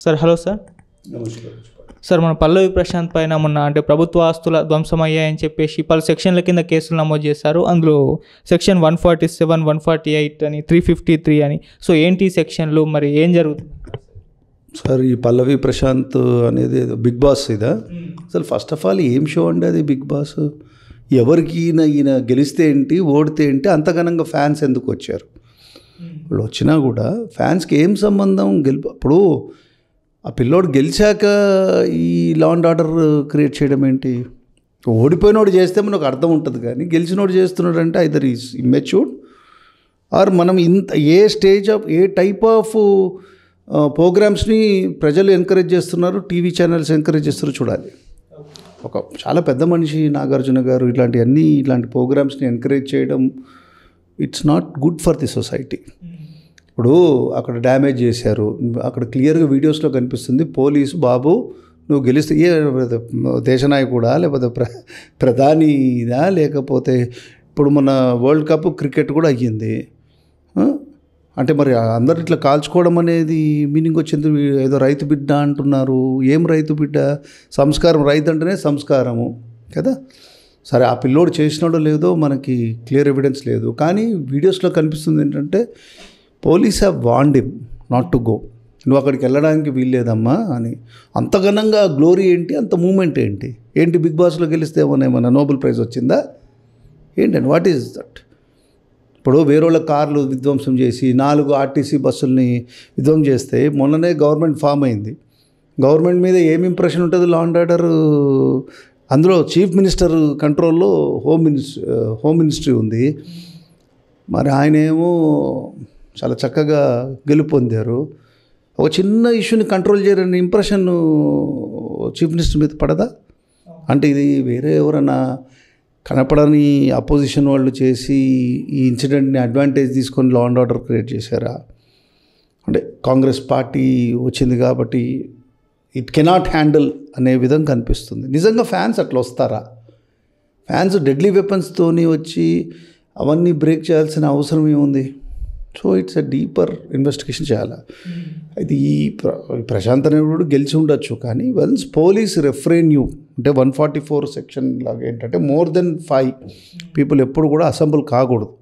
Sir hello sir. నమస్కారం sir మన పల్లవి ప్రశాంత్ పైన మొన్న అంటే ప్రభుత్వ ఆస్తుల ధ్వంసమయ్యాయని చెప్పేసి పలు సెక్షన్ల కింద కేసులు నమోదు చేశారు. అందులో సెక్షన్ 147, 148 అని 353 అని. సో ఏంటి సెక్షన్లు, మరి ఏం జరుగుతుంది సార్? ఈ పల్లవి ప్రశాంత్ అనేది బిగ్ బాస్ ఇదా? అసలు ఫస్ట్ ఆఫ్ ఆల్ ఏం షో అండి అది? బిగ్ బాస్ ఎవరికి ఈయన గెలిస్తే ఏంటి, ఓడితే ఏంటి, అంతగనంగా ఫ్యాన్స్ ఎందుకు వచ్చారు? వాళ్ళు వచ్చినా కూడా ఫ్యాన్స్కి ఏం సంబంధం? ఇప్పుడు ఆ పిల్లోడు గెలిచాక ఈ లా అండ్ ఆర్డర్ క్రియేట్ చేయడం ఏంటి? ఓడిపోయినోడు చేస్తే మనకు అర్థం ఉంటుంది, కానీ గెలిచినోడు చేస్తున్నాడు అంటే ఐదర్ ఈజ్ ఇమ్మెచ్యూర్డ్ ఆర్ మనం a stage of a type of ప్రోగ్రామ్స్ని ప్రజలు ఎంకరేజ్ చేస్తున్నారు, టీవీ ఛానల్స్ ఎంకరేజ్ చేస్తున్నారు చూడాలి. ఒక చాలా పెద్ద మనిషి నాగార్జున గారు ఇలాంటి ప్రోగ్రామ్స్ని ఎంకరేజ్ చేయడం it's not good for the society. ఇప్పుడు అక్కడ డ్యామేజ్ చేశారు, అక్కడ క్లియర్గా వీడియోస్లో కనిపిస్తుంది. పోలీసు బాబు నువ్వు గెలిస్తే దేశనాయకుడా, లేకపోతే ప్రధానిదా, లేకపోతే ఇప్పుడు మన వరల్డ్ కప్ క్రికెట్ కూడా అయ్యింది. అంటే మరి అందరు ఇట్లా కాల్చుకోవడం అనేది మీనింగ్ వచ్చింది. ఏదో రైతు బిడ్డ అంటున్నారు. ఏం రైతు బిడ్డ? సంస్కారం, రైతు అంటేనే సంస్కారము కదా. సరే, ఆ పిల్లోడు చేసినాడో లేదో మనకి క్లియర్ ఎవిడెన్స్ లేదు, కానీ వీడియోస్లో కనిపిస్తుంది ఏంటంటే police have warned him not to go. నువ్వు అక్కడికి వెళ్ళడానికి వీల్లేదమ్మా అని. అంత ఘనంగా గ్లోరీ ఏంటి, అంత మూమెంట్ ఏంటి బిగ్ బాస్లో గెలిస్తే ఏమన్నా నోబెల్ ప్రైజ్ వచ్చిందా ఏంటండి? What is that? ఇప్పుడు వేరేళ్ళ కార్లు విధ్వంసం చేసి 4 ఆర్టీసీ బస్సుల్ని విధ్వంసం చేస్తే మొన్ననే గవర్నమెంట్ ఫామ్ అయింది. గవర్నమెంట్ మీద ఏం ఇంప్రెషన్ ఉంటుంది? లా అండ్ ఆర్డర్ అందులో చీఫ్ మినిస్టర్ కంట్రోల్లో హోమ్ మినిస్ట్రీ ఉంది. మరి ఆయన ఏమో చాలా చక్కగా గెలుపొందారు. ఒక చిన్న ఇష్యూని కంట్రోల్ చేయరని ఇంప్రెషన్ చీఫ్ మినిస్టర్ మీద పడదా? అంటే ఇది వేరే ఎవరైనా కనపడని అపోజిషన్ వాళ్ళు చేసి ఈ ఇన్సిడెంట్ని అడ్వాంటేజ్ తీసుకొని లా అండ్ ఆర్డర్ క్రియేట్ చేశారా? అంటే కాంగ్రెస్ పార్టీ వచ్చింది కాబట్టి ఇట్ కెనాట్ హ్యాండిల్ అనే విధంగా కనిపిస్తుంది. నిజంగా ఫ్యాన్స్ అట్లా వస్తారా? ఫ్యాన్స్ డెడ్లీ వెపన్స్తోని వచ్చి అవన్నీ బ్రేక్ చేయాల్సిన అవసరం ఏముంది? So it's a deeper investigation చేయాలి. అయితే ఈ ప్రశాంత్ అనేవాడు గెలిచి ఉండొచ్చు, కానీ వన్స్ పోలీస్ రెఫ్రెయిన్ యూ అంటే 144 సెక్షన్ లాగా ఏంటంటే మోర్ దెన్ 5 పీపుల్ ఎప్పుడు కూడా అసెంబ్ల్ కాకూడదు.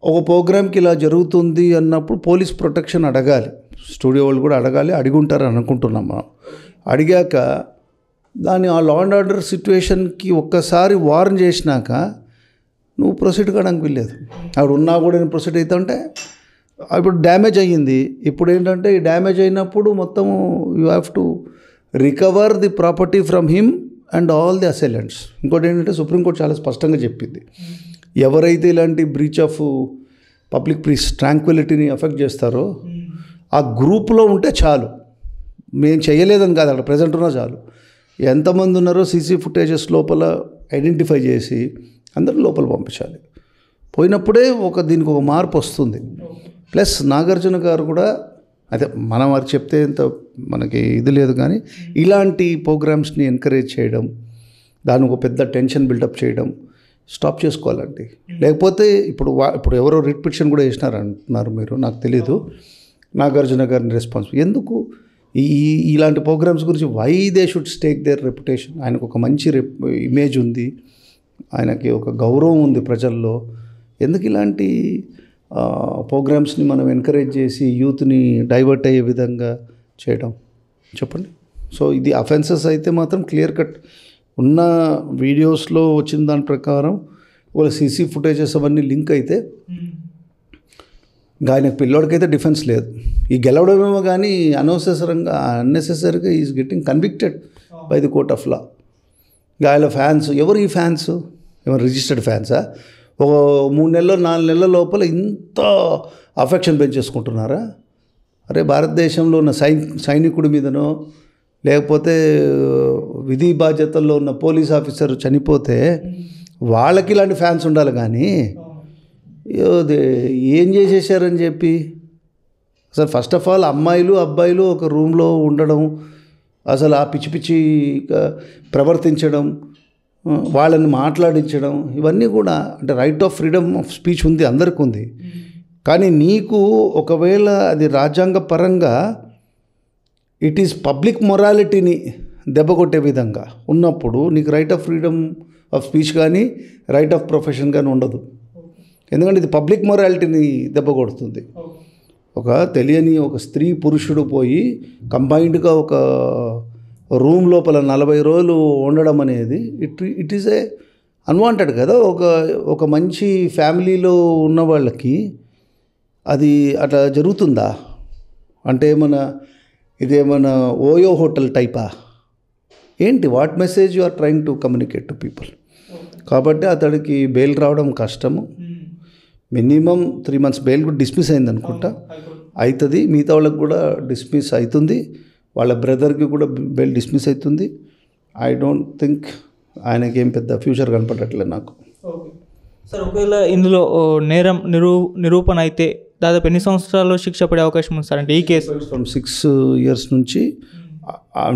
ఒక ప్రోగ్రామ్కి ఇలా జరుగుతుంది అన్నప్పుడు పోలీస్ ప్రొటెక్షన్ అడగాలి. స్టూడియో వాళ్ళు కూడా అడిగి ఉంటారని అనుకుంటున్నాం మనం. అడిగాక దాన్ని ఆ లా అండ్ ఆర్డర్ సిచ్యువేషన్కి ఒక్కసారి వార్న్ చేసినాక నువ్వు ప్రొసీడ్ కావడానికి వీల్లేదు. అక్కడ ఉన్నా కూడా నేను ప్రొసీడ్ అవుతుంటే ఇప్పుడు డ్యామేజ్ అయ్యింది. ఇప్పుడు ఏంటంటే ఈ డ్యామేజ్ అయినప్పుడు మొత్తం you have to recover the property from him and all the assailants. ఇంకోటి ఏంటంటే సుప్రీంకోర్టు చాలా స్పష్టంగా చెప్పింది, ఎవరైతే ఇలాంటి బ్రీచ్ ఆఫ్ పబ్లిక్ పీస్ ట్రాంక్విలిటీని ఎఫెక్ట్ చేస్తారో ఆ గ్రూప్లో ఉంటే చాలు. మేము చేయలేదని కాదు, అక్కడ ప్రజెంట్ ఉన్నా చాలు. ఎంతమంది ఉన్నారో సీసీ ఫుటేజెస్ లోపల ఐడెంటిఫై చేసి అందరూ లోపల పంపించాలి. పోయినప్పుడే దీనికి ఒక మార్పు వస్తుంది. ప్లస్ నాగార్జున గారు కూడా అదే మనం వారు చెప్తే ఇంత మనకి ఇది లేదు, కానీ ఇలాంటి ప్రోగ్రామ్స్ని ఎంకరేజ్ చేయడం, దాని ఒక పెద్ద టెన్షన్ బిల్డప్ చేయడం స్టాప్ చేసుకోవాలండి. లేకపోతే ఇప్పుడు ఎవరో రిట్ పిటిషన్ కూడా వేసినారంటున్నారు మీరు, నాకు తెలీదు. నాగార్జున గారిని రెస్పాన్సిబుల్ ఎందుకు ఇలాంటి ప్రోగ్రామ్స్ గురించి why they should stake their reputation? ఆయనకు ఒక మంచి ఇమేజ్ ఉంది, ఆయనకి ఒక గౌరవం ఉంది ప్రజల్లో. ఎందుకు ఇలాంటి ప్రోగ్రామ్స్ని మనం ఎంకరేజ్ చేసి యూత్ని డైవర్ట్ అయ్యే విధంగా చేయడం చెప్పండి. సో ఇది అఫెన్సెస్ అయితే మాత్రం క్లియర్ కట్ ఉన్న వీడియోస్లో వచ్చిన దాని ప్రకారం వాళ్ళ సీసీ ఫుటేజెస్ అవన్నీ లింక్ అయితే ఇంకా ఆయనకు పిల్లోడికైతే డిఫెన్స్ లేదు. ఈ గెలవడమేమో కానీ అన్నెసెసరీగా is getting convicted by the court of law. ఆయన ఫ్యాన్స్ ఎవరు? ఈ ఫ్యాన్స్ ఏమైనా రిజిస్టర్డ్ ఫ్యాన్సా? ఒక 3 నెలలు 4 నెలల లోపల ఇంత అఫెక్షన్ పెంచేసుకుంటున్నారా? అరే, భారతదేశంలో ఉన్న సైనికుడి మీదనో లేకపోతే విధి బాధ్యతల్లో ఉన్న పోలీస్ ఆఫీసర్ చనిపోతే వాళ్ళకి ఇలాంటి ఫ్యాన్స్ ఉండాలి, కానీ ఏం చేసేసారని చెప్పి అసలు ఫస్ట్ ఆఫ్ ఆల్ అమ్మాయిలు అబ్బాయిలు ఒక రూమ్లో ఉండడం, అసలు ఆ పిచ్చి పిచ్చిగా ప్రవర్తించడం, వాళ్ళని మాట్లాడించడం, ఇవన్నీ కూడా అంటే right of freedom of speech ఉంది, అందరికీ ఉంది. కానీ నీకు ఒకవేళ అది రాజ్యాంగ పరంగా ఇట్ ఈస్ పబ్లిక్ మొరాలిటీని దెబ్బ కొట్టే విధంగా ఉన్నప్పుడు నీకు right of freedom of speech కానీ రైట్ ఆఫ్ ప్రొఫెషన్ కానీ ఉండదు. ఎందుకంటే ఇది పబ్లిక్ మొరాలిటీని దెబ్బ కొడుతుంది. ఒక తెలియని ఒక స్త్రీ పురుషుడు పోయి కంబైన్డ్గా ఒక రూమ్ లోపల 40 రోజులు ఉండడం అనేది ఇట్ ఈస్ ఏ అన్వాంటెడ్ కదా. ఒక మంచి ఫ్యామిలీలో ఉన్న వాళ్ళకి అది అట్లా జరుగుతుందా? అంటే ఇదేమన్నా ఓయో హోటల్ టైపా ఏంటి? What message you are trying to communicate to people? కాబట్టి అతడికి బెయిల్ రావడం కష్టము. మినిమం 3 months బెయిల్ కూడా డిస్మిస్ అయింది అనుకుంటా, అవుతుంది. మిగతా వాళ్ళకి కూడా డిస్మిస్ అవుతుంది, వాళ్ళ బ్రదర్కి కూడా బెయిల్ డిస్మిస్ అవుతుంది. ఐ డోంట్ థింక్ ఆయనకి ఏం పెద్ద ఫ్యూచర్ కనపడట్లేదు నాకు. సార్, ఒకవేళ ఇందులో నేరం నిరూపణ అయితే దాదాపు ఎన్ని సంవత్సరాల్లో శిక్ష పడే అవకాశం ఉంది సార్? అంటే ఈ కేసు ఫ్రమ్ 6 years నుంచి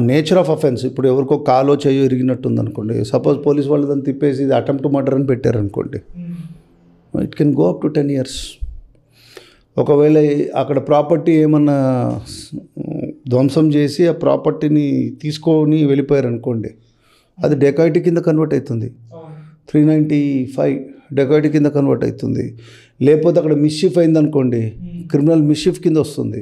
నేచర్ ఆఫ్ అఫెన్స్. ఇప్పుడు ఎవరికో కాలో చేయో ఇరిగినట్టుంది అనుకోండి, సపోజ్ పోలీస్ వాళ్ళు దాన్ని తిప్పేసి ఇది అటెంప్ట్ మర్డర్ అని పెట్టారనుకోండి, it can go up to 10 years. ఒకవేళ అక్కడ ప్రాపర్టీ ఏమన్నా ధ్వంసం చేసి ఆ ప్రాపర్టీని తీసుకొని వెళ్ళిపోయారనుకోండి, అది డెకాయిటీ కింద కన్వర్ట్ అవుతుంది. 395 డెకాయిటీ కింద కన్వర్ట్ అవుతుంది. లేకపోతే అక్కడ మిస్షిఫ్ అయిందనుకోండి, క్రిమినల్ మిస్షిఫ్ కింద వస్తుంది.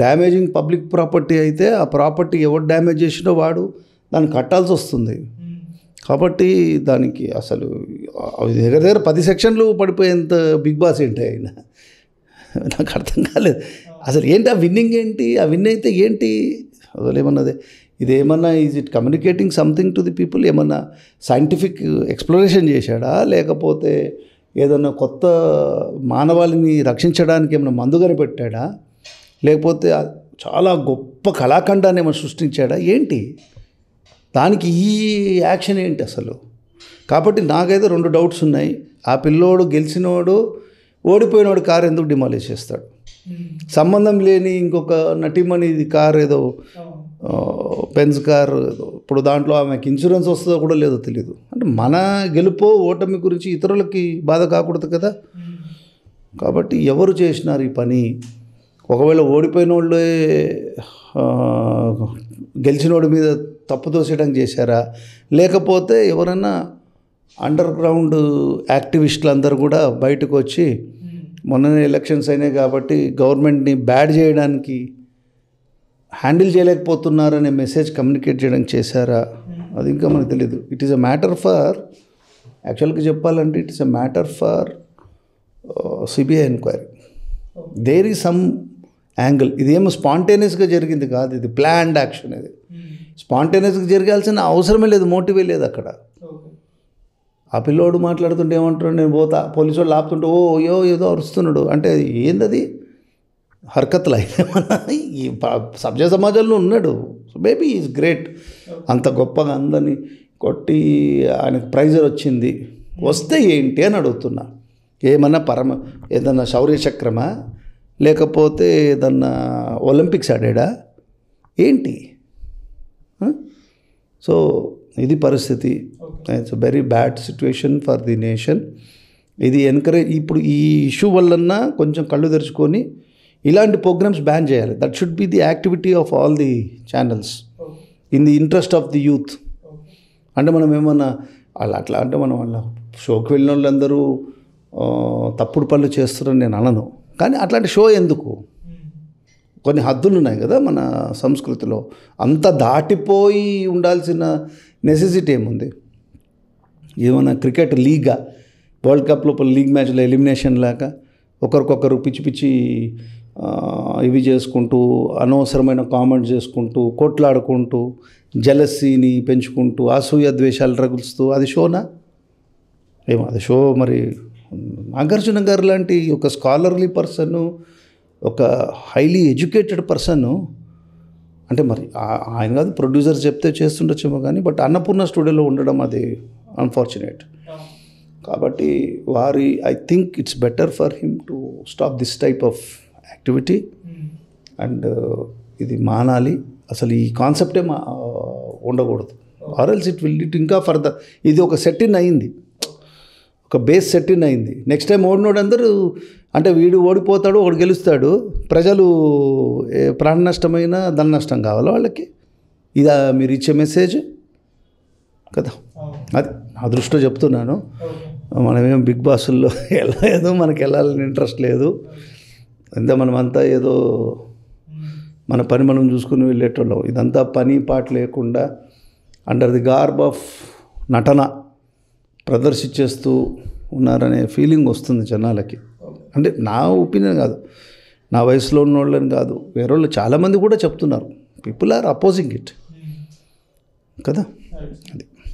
డ్యామేజింగ్ పబ్లిక్ ప్రాపర్టీ అయితే ఆ ప్రాపర్టీ ఎవరు డ్యామేజ్ చేసినో వాడు దాన్ని కట్టాల్సి వస్తుంది. కాబట్టి దానికి అసలు దగ్గర 10 sections పడిపోయేంత బిగ్ బాస్ ఏంటి ఆయన? నాకు అర్థం కాలేదు అసలు. ఏంటి ఆ విన్నింగ్ ఏంటి? ఆ విన్ అయితే ఏంటి? అసలు ఏమన్నది ఇదేమన్నా is it communicating something to the people? ఏమన్నా సైంటిఫిక్ ఎక్స్ప్లోరేషన్ చేశాడా? లేకపోతే ఏదన్నా కొత్త మానవాళిని రక్షించడానికి ఏమైనా మందు కనిపెట్టాడా? లేకపోతే చాలా గొప్ప కళాఖండాన్ని ఏమైనా సృష్టించాడా? ఏంటి దానికి ఈ యాక్షన్ ఏంటి అసలు? కాబట్టి నాకైతే 2 doubts ఉన్నాయి. ఆ పిల్లోడు గెలిచినోడు ఓడిపోయినోడు కారు ఎందుకు డిమాలిష్ చేస్తాడు? సంబంధం లేని ఇంకొక నటిమణి కారు ఏదో బెంజ్ కార్, ఇప్పుడు దాంట్లో ఆమెకి ఇన్సూరెన్స్ వస్తుందో కూడా లేదో తెలియదు. అంటే మన గెలుపో ఓటమి గురించి ఇతరులకి బాధ కాకూడదు కదా. కాబట్టి ఎవరు చేసినారు ఈ పని? ఒకవేళ ఓడిపోయిన వాళ్ళే గెలిచినోడి మీద తప్పు తోసేయడం చేశారా? లేకపోతే ఎవరన్నా అండర్ గ్రౌండ్ యాక్టివిస్టులు అందరూ కూడా బయటకు వచ్చి మొన్ననే ఎలక్షన్స్ అయినాయి కాబట్టి గవర్నమెంట్ని బ్యాడ్ చేయడానికి హ్యాండిల్ చేయలేకపోతున్నారనే మెసేజ్ కమ్యూనికేట్ చేయడం చేశారా? అది ఇంకా మనకు తెలియదు. It is a matter for, యాక్చువల్గా చెప్పాలంటే it is a matter for CBI enquiry. There is some angle. ఇదేమో స్పాంటేనియస్గా జరిగింది కాదు, ఇది ప్లాన్డ్ యాక్షన్. ఇది స్పాంటేనియస్గా జరగాల్సిన అవసరమే లేదు, మోటివే లేదు అక్కడ. ఆ పిల్లోడు మాట్లాడుతుంటే ఏమంటాడు, నేను పోతా, పోలీసు వాళ్ళు ఆపుతుంటే ఏదో అరుస్తున్నాడు అంటే ఏందది? హర్కత్లు అయితే ఈ సభ్య సమాజంలో ఉన్నాడు. So maybe is great. అంత గొప్పగా అందరినీ కొట్టి ఆయనకు ప్రైజర్ వచ్చింది, వస్తే ఏంటి అని అడుగుతున్నా. ఏమన్నా ఏదన్నా శౌర్య చక్రమా, లేకపోతే ఏదన్నా ఒలింపిక్స్ ఆడాడా ఏంటి? సో ఇది పరిస్థితి. It's a very bad situation for the nation. ఇది ఇప్పుడు ఈ ఇష్యూ వల్లన్నా కొంచెం కళ్ళు తెరుచుకొని ఇలాంటి ప్రోగ్రామ్స్ బ్యాన్ చేయాలి. That should be the activity of all the channels in the interest of the youth. అంటే మనం ఏమన్నా అట్లా అంటే మనం వాళ్ళ షోకి వెళ్ళిన వాళ్ళందరూ తప్పుడు పనులు చేస్తున్నారని నేను అనను, కానీ అట్లాంటి షో ఎందుకు? కొన్ని హద్దులు ఉన్నాయి కదా మన సంస్కృతిలో. అంత దాటిపోయి ఉండాల్సిన నెసెసిటీ ఏముంది? ఏమన్నా క్రికెట్ లీగా, వరల్డ్ కప్ లోపల లీగ్ మ్యాచ్లో ఎలిమినేషన్ లాగా ఒకరికొకరు పిచ్చి పిచ్చి ఇవి చేసుకుంటూ, అనవసరమైన కామెంట్స్ చేసుకుంటూ, కొట్లాడుకుంటూ, జలసీని పెంచుకుంటూ, అసూయ ద్వేషాలు రగులుస్తూ, అది షోనా? ఏమో అది షో. మరి నాగార్జున గారు లాంటి ఒక స్కాలర్లీ పర్సన్, ఒక హైలీ ఎడ్యుకేటెడ్ పర్సన్, అంటే మరి ఆయన కాదు ప్రొడ్యూసర్ చెప్తే చేస్తుండొచ్చేమో కానీ, బట్ అన్నపూర్ణ స్టూడియోలో ఉండడం అది అన్ఫార్చునేట్. కాబట్టి I think it's better for him to stop this type of activity. And ఇది మానాలి. అసలు ఈ కాన్సెప్టే ఉండకూడదు. ఆర్ఎల్స్ ఇట్ ఇంకా ఫర్దర్. ఇది ఒక సెట్ ఇన్ అయింది, ఒక బేస్ సెట్ ఇన్ అయింది. నెక్స్ట్ టైం ఓడినోడు అందరూ అంటే వీడు ఓడిపోతాడు, ఒకడు గెలుస్తాడు, ప్రజలు ప్రాణ నష్టమైన ధన నష్టం కావాలి వాళ్ళకి. ఇదా మీరు ఇచ్చే మెసేజ్ కదా? అది నా దృష్టిలో చెప్తున్నాను. మనమేం బిగ్ బాసుల్లో వెళ్ళలేదు, మనకి వెళ్ళాలని ఇంట్రెస్ట్ లేదు. అంతే, మనమంతా ఏదో మన పని మనం చూసుకుని వెళ్ళేటోళ్ళం. ఇదంతా పని పాట లేకుండా అండర్ ది గార్బ్ ఆఫ్ నటన ప్రదర్శించేస్తూ ఉన్నారనే ఫీలింగ్ వస్తుంది జనాలకి. అంటే నా ఒపీనియన్ కాదు, నా వయసులో ఉన్న వాళ్ళని కాదు, వేరే వాళ్ళు చాలామంది కూడా చెప్తున్నారు. పీపుల్ ఆర్ అపోజింగ్ ఇట్ కదా. అది